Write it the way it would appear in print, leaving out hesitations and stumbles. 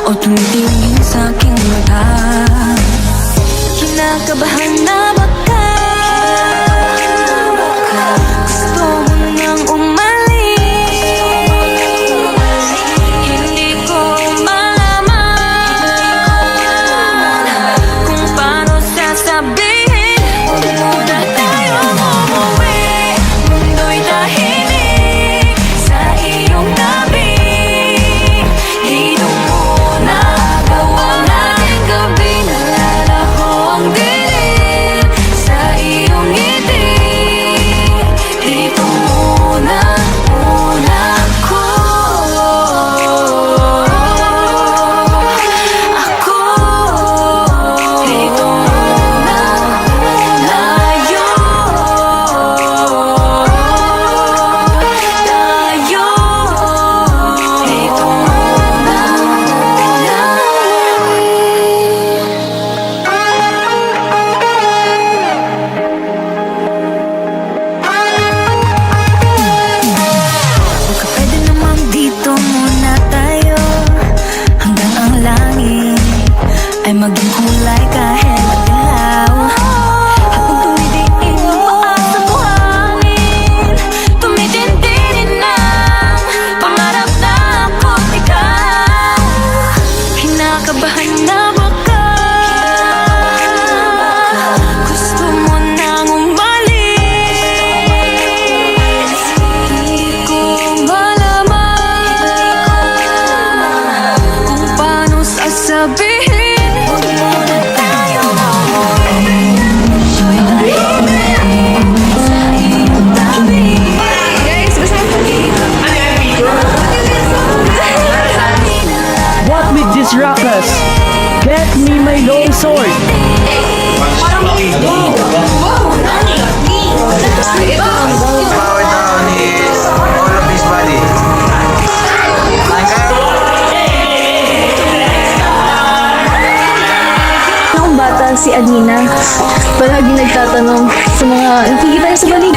o tumitingin sa aking mata. Kinakabahan na baka gusto mo nang umalis. Hindi ko malaman kung paano sasabihin. Huwag muna tayong umuwi, mundo'y tahimik sa iyong tabi. Dito muna gawa natin gabi, nalalaho ang dilim sa iyong ngiti. Dito muna, muna ako. Dito muna, muna tayo. Dito muna, baka pwede naman dito muna tayo, hanggang ang langit ay maging kulay kahit madilaw. Habang tumidiin ang paa sa buhangin, tumitindi ng pangarap na ako't ikaw. Kinakabahan na baka gusto mo nang umalis. Hindi ko malaman kung paano sasabihin. Huwag muna tayong umuwi, mundo'y tahimik sa iyong tabi. What with these rockers? Get me my long sword. Power down is all of his body. Akong bata si Alina. Palagi nagtatanong sa mga nakikita niya sa balik.